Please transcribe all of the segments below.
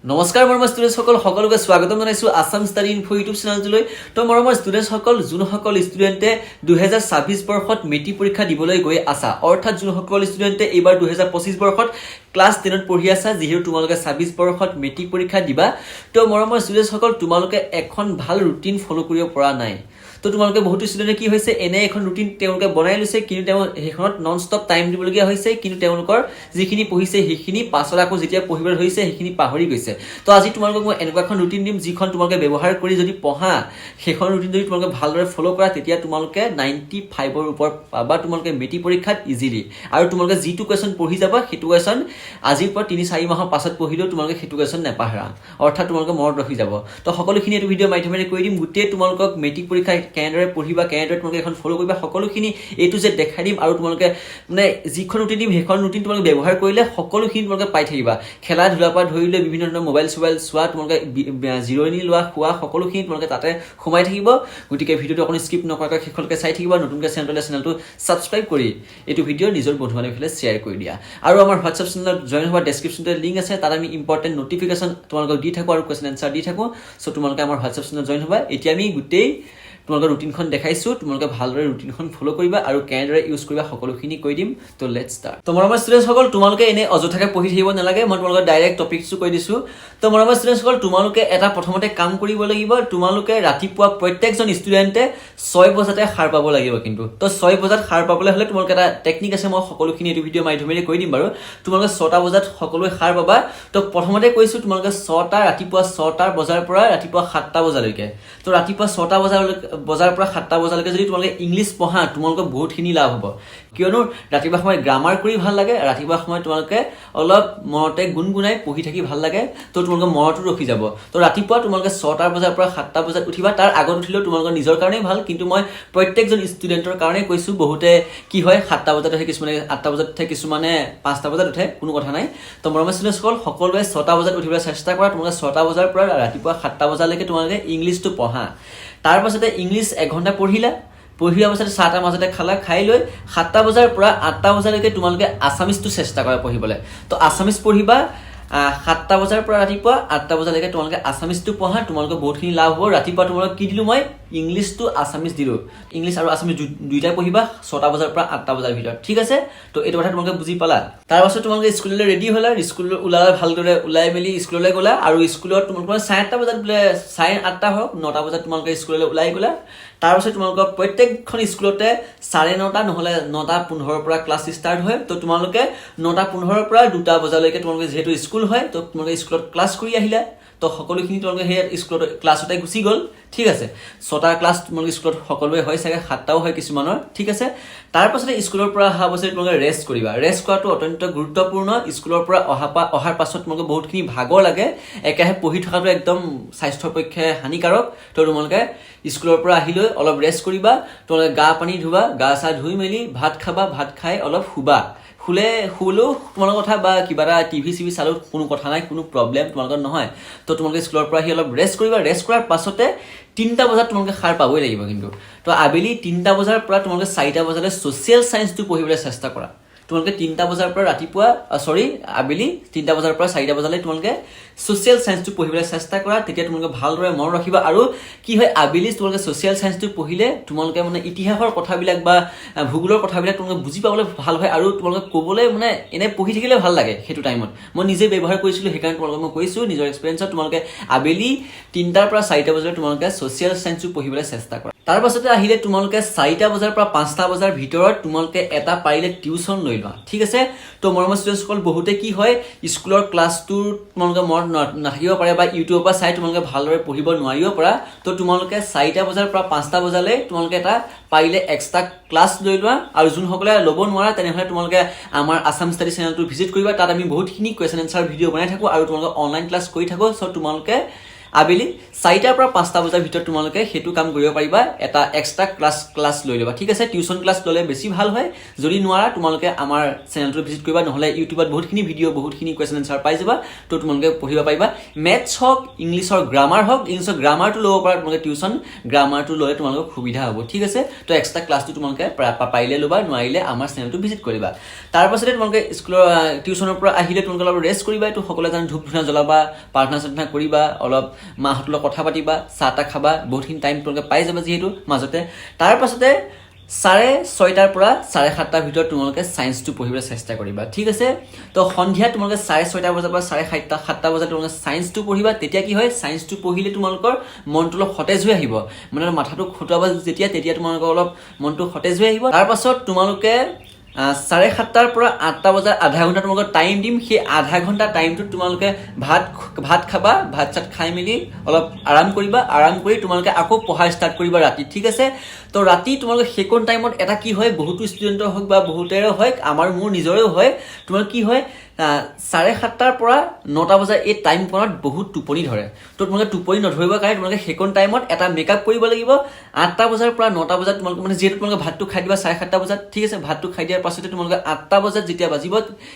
নমস্কাৰ মৰমৰ ষ্টুডেণ্টছ সকলোকে স্বাগতম জনাইছো আসাম ষ্টাডি ইনফো ইউটিউব চেনেলটোলৈ। তো মৰমৰ ষ্টুডেণ্টছ যোনসকল ষ্টুডেণ্টে 2026 বৰ্ষত মেট্ৰিক পৰীক্ষা দিবলৈ গৈ আছা, অৰ্থাৎ যোনসকল ষ্টুডেণ্টে এইবাৰ 2025 বৰ্ষত ক্লাছ 10ত পঢ়ি আছা, যিহেতু তোমালোকে 26 বৰ্ষত মেট্ৰিক পৰীক্ষা দিবা, তো মৰমৰ ষ্টুডেণ্টছ তোমালোকে এখন ভাল ৰুটিন ফলো কৰিব পৰা নাই। তো তোমালোকে বহুতো ষ্টুডেণ্টে কি হৈছে এনে এখন ৰুটিন তেওঁলোকে বনাই লৈছে, কিন্তু সেইখনত নন ষ্টপ টাইম দিবলগীয়া হৈছে, কিন্তু তেওঁলোকৰ যিখিনি পঢ়িছে সেইখিনি পাছত আকৌ যেতিয়া পঢ়িবলৈ ধৰিছে সেইখিনি পাহৰি গৈছে। তো আজি তোমালোকক মই এনেকুৱা এখন ৰুটিন দিম যিখন তোমালোকে ব্যৱহাৰ কৰি যদি পঢ়া, সেইখন ৰুটিন যদি তোমালোকে ভালদৰে ফলো কৰা, তেতিয়া তোমালোকে 95ৰ ওপৰত পাবা তোমালোকে মেট্ৰিক পৰীক্ষাত ইজিলি। আৰু তোমালোকে যিটো কুৱেশ্যন পঢ়ি যাবা সেইটো কুৱেশ্যন আজিৰ পৰা 3-4 মাহৰ পাছত পঢ়িলেও তোমালোকে সেইটো কুৱেশ্যন নেপাহৰা, অৰ্থাৎ তোমালোকে মনত ৰখি যাব। তো সকলোখিনি এইটো ভিডিঅ' মাধ্যমেৰে কৈ দিম, গোটেই তোমালোকক মেট্ৰিক পৰীক্ষা কেনেদৰে পঢ়িবা, কেনেদৰে তোমালোকে এখন ফলো কৰিবা, সকলোখিনি A to Z দেখাই দিম। আৰু তোমালোকে মানে যিখন ৰুটিন দিম সেইখন ৰুটিন তোমালোকে ব্যৱহাৰ কৰিলে সকলোখিনি তোমালোকে পাই থাকিবা। খেলা ধূলাৰ পৰা ধৰি লৈ বিভিন্ন ধৰণৰ মোবাইল চোৱা, তোমালোকে জিৰণি লোৱা, খোৱা, সকলোখিনি তোমালোকে তাতে সোমাই থাকিব। গতিকে ভিডিঅ'টো অকণ স্কিপ নকৰাকৈ শেষলৈকে চাই থাকিবা। নতুনকৈ চেনেলটো ছাবস্ক্ৰাইব কৰি এইটো ভিডিঅ' নিজৰ বন্ধু বান্ধৱীলৈ শ্বেয়াৰ কৰি দিয়া। আৰু আমাৰ হোৱাটছআপ চেনেলত জইন হোৱা ডেছক্ৰিপশ্যনতে লিংক আছে, তাত আমি ইম্পৰ্টেণ্ট নটিফিকেশ্যন তোমালোকক দি থাকোঁ আৰু কুৱেশ্যন এনচাৰ দি থাকোঁ। চ' তোমালোকে আমাৰ হোৱাটছআপ চেনেলত জইন হ'বা। এতিয়া আমি গোটেই তোমালোকৰ ৰুটিনখন দেখাইছোঁ, তোমালোকে ভালদৰে ৰুটিনখন ফলো কৰিবা আৰু কেনেদৰে ইউজ কৰিবা সকলোখিনি কৈ দিম। তো লেটছ ষ্টাৰ্ট। তো মৰমৰ ষ্টুডেণ্টসকল তোমালোকে এনে অযথাকৈ পঢ়ি থাকিব নালাগে, মই তোমালোকক ডাইৰেক্ট টপিকটো কৈ দিছোঁ। তো মৰমৰ ষ্টুডেণ্টসকল তোমালোকে এটা প্ৰথমতে কাম কৰিব লাগিব, তোমালোকে ৰাতিপুৱা প্ৰত্যেকজন ষ্টুডেণ্টে 6 বজাতে সাৰ পাব লাগিব। কিন্তু তো 6 বজাত সাৰ পাবলৈ হ'লে তোমালোকে এটা টেকনিক আছে, মই সকলোখিনি এইটো ভিডিঅ' মাধ্যমেৰে কৈ দিম বাৰু। তোমালোকে 6টা বজাত সকলোৱে সাৰ পাবা। তো প্ৰথমতে কৈছোঁ তোমালোকে ৰাতিপুৱা 6টা বজাৰ পৰা ৰাতিপুৱা 7টা বজালৈকে। তো ৰাতিপুৱা 6টা বজাৰ পৰা 7টা বজালৈকে যদি তোমালোকে ইংলিছ পঢ়া, তোমালোকৰ বহুতখিনি লাভ হ'ব। কিয়নো ৰাতিপুৱা সময়ত গ্ৰামাৰ কৰি ভাল লাগে, ৰাতিপুৱা সময়ত তোমালোকে অলপ মনতে গুণগুণাই পঢ়ি থাকি ভাল লাগে, তো তোমালোকৰ মনতো ৰখি যাব। তো ৰাতিপুৱা তোমালোকে 6টা বজাৰ পৰা 7টা বজাত উঠিবা। তাৰ আগত উঠিলেও তোমালোকৰ নিজৰ কাৰণেই ভাল, কিন্তু মই প্ৰত্যেকজন ষ্টুডেণ্টৰ কাৰণে কৈছোঁ। বহুতে কি হয় 7টা বজাত উঠে, কিছুমানে 8টা বজাত উঠে, কিছুমানে 5টা বজাত উঠে, কোনো কথা নাই। তো মৰমৰ ষ্টুডেণ্টসকল সকলোৱে 6টা বজাত উঠিবলৈ চেষ্টা কৰা। তোমালোকে 6টা বজাৰ পৰা ৰাতিপুৱা 7টা বজালৈকে তোমালোকে ইংলিছটো পঢ়া। তাৰ পাছতে ইংলিছ 1 ঘণ্টা পঢ়িলা, পঢ়িৱাৰ পাছতে 6টাৰ মাজতে খাই লৈ 7টা বজাৰ পৰা 8টা বজালৈকে তোমালোকে আছামিজটো চেষ্টা কৰা পঢ়িবলৈ। তো আছামিজ পঢ়িবা 7টা বজাৰ পৰা ৰাতিপুৱা 8টা বজালৈকে তোমালোকে আছামিজটো পঢ়া, তোমালোকে বহুতখিনি লাভ হ'ব। ৰাতিপুৱা তোমালোকক কি দিলোঁ মই, ইংলিছটো আছামিজ দিলোঁ। ইংলিছ আৰু আছামিজ দুইটাই পঢ়িবা 6টা বজাৰ পৰা 8টা বজাৰ ভিতৰত, ঠিক আছে? তো এইটো কথা তোমালোকে বুজি পালা। তাৰপাছত তোমালোকে স্কুললৈ ৰেডি হ'লা, স্কুললৈ ওলালা, ভালদৰে ওলাই মেলি স্কুললৈ গ'লা। আৰু স্কুলত তোমালোকৰ 8:30 বজাত বোলে 8:30 হওক 9টা বজাত তোমালোকে স্কুললৈ ওলাই গ'লা। তাৰপাছত তোমালোকৰ প্ৰত্যেকখন স্কুলতে 9:30 নহ'লে 9:15 পৰা ক্লাছ ষ্টাৰ্ট হয়। তো তোমালোকে 9:15 পৰা 2টা বজালৈকে তোমালোকে যিহেতু স্কুল হয়, তো তোমালোকে স্কুলত ক্লাছ কৰি আহিলা। তো সকলোখিনি তোমালোকে সেই স্কুলত ক্লাছতে গুচি গ'ল, ঠিক আছে? 6টা ক্লাছ তোমালোকে স্কুলত সকলোৱে হয়, চাগে 7টাও হয় কিছুমানৰ, ঠিক আছে? তাৰপাছতে স্কুলৰ পৰা অহা পাছত তোমালোকে ৰেষ্ট কৰিবা। ৰেষ্ট কৰাটো অত্যন্ত গুৰুত্বপূৰ্ণ। স্কুলৰ পৰা অহাৰ পাছত তোমালোকে বহুতখিনি ভাগৰ লাগে, একেৰাহে পঢ়ি থকাটো একদম স্বাস্থ্যৰ পক্ষে হানিকাৰক। তো তোমালোকে স্কুলৰ পৰা আহি লৈ অলপ ৰেষ্ট কৰিবা, তোমালোকে গা পানী ধুবা, গা চা ধুই মেলি ভাত খাবা, ভাত খাই অলপ শুবা। শুলেও তোমালোকৰ কথা, বা কিবা এটা টিভি চালেও কোনো কথা নাই, কোনো প্ৰব্লেম তোমালোকৰ নহয়। তো তোমালোকে স্কুলৰ পৰা আহি অলপ ৰেষ্ট কৰিবা। ৰেষ্ট কৰাৰ পাছতে 3টা বজাত তোমালোকে সাৰ পাবই লাগিব কিন্তু। তো আবেলি 3টা বজাৰ পৰা তোমালোকে 4টা বজালৈ ছ'চিয়েল ছায়েন্সটো পঢ়িবলৈ চেষ্টা কৰা। তোমালোকে 3টা বজাৰ পৰা আবেলি 3টা বজাৰ পৰা 4টা বজালৈ তোমালোকে ছ'চিয়েল ছায়েন্সটো পঢ়িবলৈ চেষ্টা কৰা। তেতিয়া তোমালোকে ভালদৰে মনত ৰাখিবা। আৰু কি হয়, আবেলি তোমালোকে ছ'চিয়েল ছায়েন্সটো পঢ়িলে তোমালোকে মানে ইতিহাসৰ কথাবিলাক বা ভূগোলৰ কথাবিলাক তোমালোকে বুজি পাবলৈ ভাল হয়, আৰু তোমালোকে ক'বলৈ মানে এনে পঢ়ি থাকিলে ভাল লাগে সেইটো টাইমত। মই নিজে ব্যৱহাৰ কৰিছিলোঁ, সেইকাৰণে তোমালোকে মই কৈছোঁ নিজৰ এক্সপিৰিয়েঞ্চত। তোমালোকে আবেলি 3টাৰ পৰা 4টা বজালৈ তোমালোকে ছ'চিয়েল ছায়েন্সটো পঢ়িবলৈ চেষ্টা কৰা। তাৰ পাছতে আহিলে তোমালোকে 4টা বজাৰ পৰা 5টা বজাৰ ভিতৰত তোমালোকে এটা পাৰিলে টিউশ্যন লৈ লোৱা, ঠিক আছে? তো মৰমৰ ষ্টুডেণ্টসকল বহুতে কি হয়, স্কুলৰ ক্লাছটোৰ তোমালোকে মনত নাথাকিব পাৰে, বা ইউটিউবৰ পৰা চাই তোমালোকে ভালদৰে পঢ়িব নোৱাৰিব পৰা। তো তোমালোকে 4টা বজাৰ পৰা 5টা বজালৈ তোমালোকে এটা পাৰিলে এক্সট্ৰা ক্লাছ লৈ লোৱা। আৰু যোনসকলে ল'ব নোৱাৰা তেনেহ'লে তোমালোকে আমাৰ আসাম ষ্টাডি চেনেলটো ভিজিট কৰিবা। তাত আমি বহুতখিনি কুৱেশ্যন এনচাৰ ভিডিঅ' বনাই থাকোঁ আৰু তোমালোকে অনলাইন ক্লাছ কৰি থাকোঁ। চ' তোমালোকে আবেলি 4টাৰ পৰা 5টা বজাৰ ভিতৰত তোমালোকে সেইটো কাম কৰিব পাৰিবা এটা এক্সট্ৰা ক্লাছ লৈ ল'বা ঠিক আছে টিউচন ক্লাছ ল'লে বেছি ভাল হয় যদি নোৱাৰা তোমালোকে আমাৰ চেনেলটো ভিজিট কৰিবা নহলে ইউটিউবত বহুতখিনি ভিডিঅ বহুতখিনি কোৱেশ্চন আনসাৰ পাই যাবা তো তোমালোকে পঢ়িব পাৰিবা মেথছ হওক ইংলিছৰ গ্ৰামাৰ হওক ইংলিছৰ গ্ৰামাৰটো ল'ব পাৰা তোমালোকে টিউচন গ্ৰামাৰটো ল'লে তোমালোকৰ সুবিধা হ'ব ঠিক আছে তো এক্সট্ৰা ক্লাছটো তোমালোকে পাৰিলে ল'বা নোৱাৰিলে আমাৰ চেনেলটো ভিজিট কৰিবা তাৰ পাছতে তোমালোকে স্কুলৰ টিউচনৰ পৰা আহিলে তোমালোকে অলপ ৰেষ্ট কৰিবা তো সকলোৱে জান ধূপ ধূনা জ্বলাবা প্ৰাৰ্থনা কৰিবা অলপ মাহঁতৰ লগত কথা পাতিবা চাহ তা খাবা বহুতখিনি টাইম তোমালোকে পাই যাবা যিহেতু মাজতে তাৰ পাছতে 6:30 পৰা 7:30 ভিতৰত তোমালোকে সায়েন্সটো পঢ়িবলৈ চেষ্টা কৰিবা ঠিক আছে তো সন্ধিয়া তোমালোকে 6:30 বজাৰ পৰা 7:30 বজাত তোমালোকে সায়েন্সটো পঢ়িবা তেতিয়া কি হয় সায়েন্সটো পঢ়িলে তোমালোকৰ মনটো অলপ সতেজ হৈ আহিব মানে মাথাটো খুটাবা তেতিয়া তোমালোকৰ অলপ মনটো সতেজ হৈ আহিব তাৰ পাছত তোমালোকে 7:30 পৰা 8টা বজাৰ আধা ঘণ্টা তোমালোকক টাইম দিম সেই আধা ঘণ্টা টাইমটোত তোমালোকে ভাত খাবা ভাত চাত খাই মেলি অলপ আৰাম কৰিবা আৰাম কৰি তোমালোকে আকৌ পঢ়া ষ্টাৰ্ট কৰিবা ৰাতি ঠিক আছে তো ৰাতি তোমালোকে সেইকণ টাইমত এটা কি হয় বহুতো ষ্টুডেণ্টৰ হওক বা বহুতেৰে হয় মোৰ নিজৰেও হয় তোমাৰ কি হয় 7:30 পৰা 9টা বজাৰ এই টাইম কনত বহুত টোপনি ধৰে তো তোমালোকে টোপনি নধৰিবৰ কাৰণে তোমালোকে সেইকণ টাইমত এটা মেকআপ কৰিব লাগিব 8টা বজাৰ পৰা 9টা বজাত তোমালোকে মানে যেহেতু তোমালোকে ভাতটো খাই দিবা 7:30 বজাত ঠিক আছে ভাতটো খাই দিয়াৰ পাছতে তোমালোকে 8টা বজাত যেতিয়া বাজিব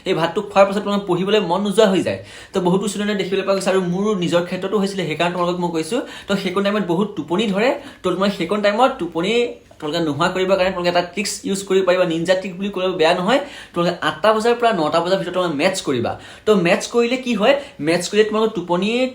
এই ভাতটো খোৱাৰ পাছত তোমালোকে পঢ়িবলৈ মন নোযোৱা হৈ যায় তো বহুতো ষ্টুডেণ্টে দেখিবলৈ পোৱা গৈছে আৰু মোৰো নিজৰ ক্ষেত্ৰতো হৈছিলে সেইকাৰণে তোমালোকক মই কৈছোঁ তো সেইকণ টাইমত বহুত টোপনি ধৰে তো তোমালোকে সেইকণ টাইমত টোপনি তোমালোকে নোহোৱা কৰিবৰ কাৰণে তোমালোকে এটা ট্ৰিক্স ইউজ কৰিব পাৰিবা নিনজা ট্ৰিক বুলি ক'লেও বেয়া নহয় তোমালোকে 8টা বজাৰ পৰা 9টা বজাৰ ভিতৰত তোমালোকে মেথছ কৰিবা তো মেথছ কৰিলে কি হয় মেথছ কৰিলে তোমালোকে টোপনিৰ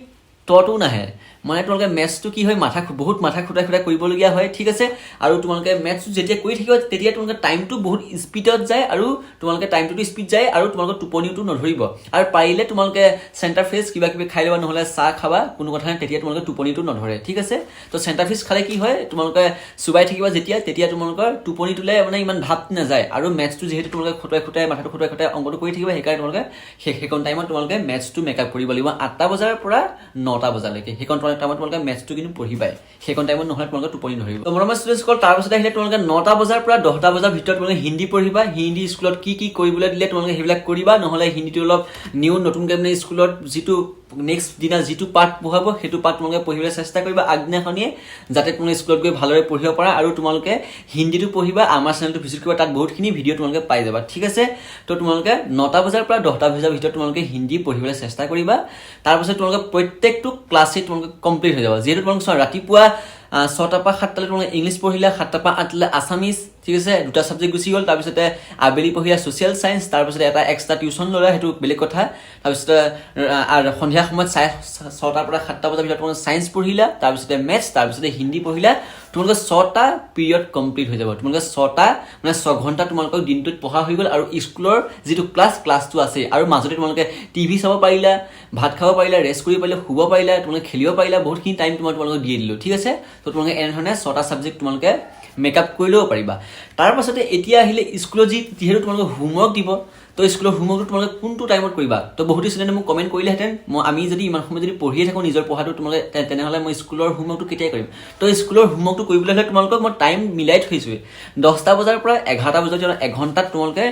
তটো নাহে মানে তোমালোকে মেথছটো কি হয় বহুত মাথা খুটাই কৰিবলগীয়া হয় ঠিক আছে আৰু তোমালোকে মেথছটো যেতিয়া কৰি থাকিবা তেতিয়া তোমালোকে টাইমটো বহুত স্পীডত যায় আৰু তোমালোকে টাইমটো স্পীড যায় আৰু তোমালোকৰ টোপনিটো নধৰিব আৰু পাৰিলে তোমালোকে চেণ্টাৰ ফ্ৰেছ কিবা কিবি খাই ল'বা নহ'লে চাহ খাবা কোনো কথা নাই তেতিয়া তোমালোকে টোপনিটো নধৰে ঠিক আছে তো চেণ্টাৰ ফ্ৰেছ খালে কি হয় তোমালোকে চুবাই থাকিবা তেতিয়া তোমালোকৰ টোপনিটোলে মানে ইমান ভাৱ নাযায় আৰু মেথছটো যিহেতু তোমালোকে খুটাই মাথাটো খুটাই অংকটো কৰি থাকিবা সেইকাৰণে তোমালোকে সেইকণ টাইমত তোমালোকে মেথছটো মেকআপ কৰিব লাগিব 8টা বজাৰ পৰা 9টা বজালৈকে সেইকণ টাইমত তোমালোকে মেথছটো কিন্তু পঢ়িবাই সেইকণ টাইমত নহ'লে তোমালোকে টোপনি ধৰিব তো মৰমৰ ষ্টুডেণ্টসকল তাৰ পাছত আহিলে তোমালোকে 9টা বজাৰ পৰা 10টা বজাৰ ভিতৰত তোমালোকে হিন্দী পঢ়িবা হিন্দী স্কুলত কি কৰিবলৈ দিলে তোমালোকে সেইবিলাক কৰিবা নহ'লে হিন্দীটো অলপ নতুনকৈ মানে স্কুলত যিটো নেক্সট দিনা যিটো পাৰ্ট পঢ়াব সেইটো পাৰ্ট তোমালোকে পঢ়িবলৈ চেষ্টা কৰিবা আগদিনাখনিয়ে যাতে তোমালোকে স্কুলত গৈ ভালদৰে পঢ়িব পাৰা আৰু তোমালোকে হিন্দীটো পঢ়িবা আমাৰ চেনেলটো ভিজিট কৰিবা তাত বহুতখিনি ভিডিঅ' তোমালোকে পাই যাবা ঠিক আছে তো তোমালোকে 9টা বজাৰ পৰা 10টা বজাৰ ভিতৰত তোমালোকে হিন্দী পঢ়িবলৈ চেষ্টা কৰিবা তাৰপাছত তোমালোকে প্ৰত্যেকটো ক্লাছে তোমালোকে কমপ্লিট হৈ যাব যিহেতু তোমালোকে ৰাতিপুৱা 6টা পৰা 7টালৈ তোমালোকে ইংলিছ পঢ়িলা 7টা পৰা 8টালৈ আছামিজ ঠিক আছে দুটা সাবজেক্ট গুচি গ'ল তাৰপিছতে আবেলি পঢ়িলা ছ'চিয়েল সায়েন্স তাৰপিছতে এটা এক্সট্ৰা টিউচন ল'লা সেইটো বেলেগ কথা তাৰপিছতে আৰু সন্ধিয়া সময়ত 6টাৰ পৰা 7টা বজাৰ ভিতৰত তোমালোকে সায়েন্স পঢ়িলা তাৰপিছতে মেথছ তাৰপিছতে হিন্দী পঢ়িলা তোমালোকে 6টা পিৰিয়ড কমপ্লিট হৈ যাব তোমালোকে 6টা মানে 6 ঘণ্টা তোমালোকক দিনটোত পঢ়া হৈ গ'ল আৰু স্কুলৰ যিটো ক্লাছটো আছে আৰু মাজতে তোমালোকে টিভি চাব পাৰিলা ভাত খাব পাৰিলা ৰেষ্ট কৰিব পাৰিলা শুব পাৰিলা তোমালোকে খেলিব পাৰিলা বহুতখিনি টাইম তোমালোকক দি দিলোঁ ঠিক আছে তো তোমালোকে এনেধৰণে 6টা ছাবজেক্ট তোমালোকে মেকআপ কৰি ল'ব পাৰিবা তাৰ পাছতে এতিয়া আহিলে স্কুলত যিহেতু তোমালোকে হোমৱৰ্ক দিব তো স্কুলৰ হোমৱৰ্কটো তোমালোকে কোনটো টাইমত কৰিবা তো বহুতো ষ্টুডেণ্টে মোক কমেণ্ট কৰিলেহেঁতেন আমি যদি ইমান সময় যদি পঢ়িয়ে থাকোঁ নিজৰ পঢ়াটো তোমালোকে তেনেহ'লে মই স্কুলৰ হোমৱৰ্কটো কেতিয়া কৰিম তো স্কুলৰ হোমৱৰ্কটো কৰিবলৈ হ'লে তোমালোকক মই টাইম মিলাই থৈছোঁ 10টা বজাৰ পৰা 11টা বজাৰ এঘণ্টাত তোমালোকে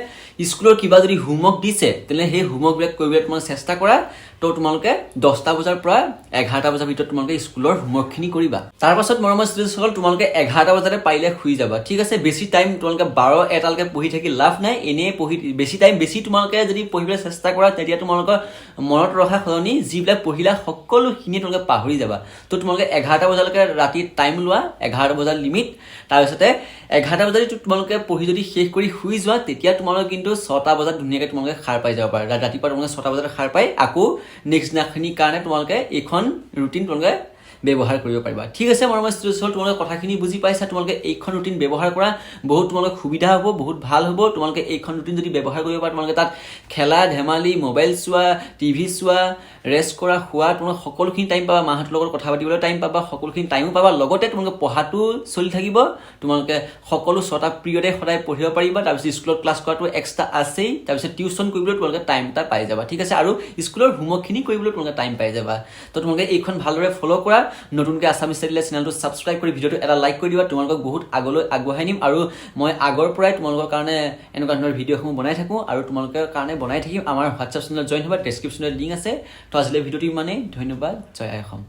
স্কুলৰ কিবা যদি হোমৱৰ্ক দিছে তেনেহ'লে সেই হোমৱৰ্কবিলাক কৰিবলৈ তোমালোকে চেষ্টা কৰা তো তোমালোকে 10টা বজাৰ পৰা 11টা বজাৰ ভিতৰত তোমালোকে স্কুলৰ হোমৱৰ্কখিনি কৰিবা তাৰ পাছত মৰমৰ ষ্টুডেণ্টসকল তোমালোকে 11টা বজাতে পাৰিলে শুই যাবা ঠিক আছে বেছি টাইম তোমালোকে 12-1টালৈকে পঢ়ি থাকি লাভ নাই এনেই পঢ়ি বেছি তোমালোকে যদি পঢ়িবলৈ চেষ্টা কৰা তেতিয়া তোমালোকৰ মনত ৰখা সলনি যিবিলাক পঢ়িলা সকলোখিনি তোমালোকে পাহৰি যাবা তো তোমালোকে 11টা বজালৈকে ৰাতি টাইম লোৱা 11টা বজাৰ লিমিট তাৰপিছতে 11টা বজাত তোমালোকে পঢ়ি যদি শেষ কৰি শুই যোৱা তেতিয়া তোমালোকে কিন্তু 6টা বজাত ধুনীয়াকৈ তোমালোকে সাৰ পাই যাব পাৰা ৰাতিপুৱা তোমালোকে 6টা বজাত সাৰ পাই আকৌ নেক্সট দিনাখিনিৰ কাৰণে তোমালোকে এইখন ৰুটিন তোমালোকে ব্যৱহাৰ কৰিব পাৰিবা ঠিক আছে মৰমৰ ষ্টুডেণ্টসকল তোমালোকে কথাখিনি বুজি পাইছা তোমালোকে এইখন ৰুটিন ব্যৱহাৰ কৰা বহুত তোমালোকে সুবিধা হ'ব বহুত ভাল হ'ব তোমালোকে এইখন ৰুটিন যদি ব্যৱহাৰ কৰিব পাৰা তোমালোকে তাত খেলা ধেমালি মোবাইল চোৱা টিভি চোৱা ৰেষ্ট কৰা খোৱা তোমালোকে সকলোখিনি টাইম পাবা মাহঁতৰ লগত কথা পাতিবলৈ টাইম পাবা সকলোখিনি টাইমো পাবা লগতে তোমালোকে পঢ়াটো চলি থাকিব তোমালোকে সকলো 6টা পিৰিয়ডে সদায় পঢ়িব পাৰিবা তাৰপিছত স্কুলত ক্লাছ কৰাটো এক্সট্ৰা আছেই তাৰপিছত টিউচন কৰিবলৈ তোমালোকে টাইম এটা পাই যাবা ঠিক আছে আৰু স্কুলৰ হোমৱৰ্কখিনি কৰিবলৈ তোমালোকে টাইম পাই যাবা তো তোমালোকে এইখন ভালদৰে ফ'ল' কৰা নতুনকৈ আছামিজ ষ্টাডি চেনেলটো ছাবস্ক্ৰাইব কৰি ভিডিঅ'টো এটা লাইক কৰি দিবা তোমালোকক বহুত আগলৈ আগবঢ়াই নিম আৰু মই আগৰ পৰাই তোমালোকৰ কাৰণে এনেকুৱা ধৰণৰ ভিডিঅ'সমূহ বনাই থাকোঁ আৰু তোমালোকৰ কাৰণে বনাই থাকিম আমাৰ হোৱাটছআপ চেনেলত জইন হ'বা ডেছক্ৰিপশ্যনত লিংক আছে তো আজিলৈ ভিডিঅ'টো ইমানেই ধন্যবাদ জয় আই অসম।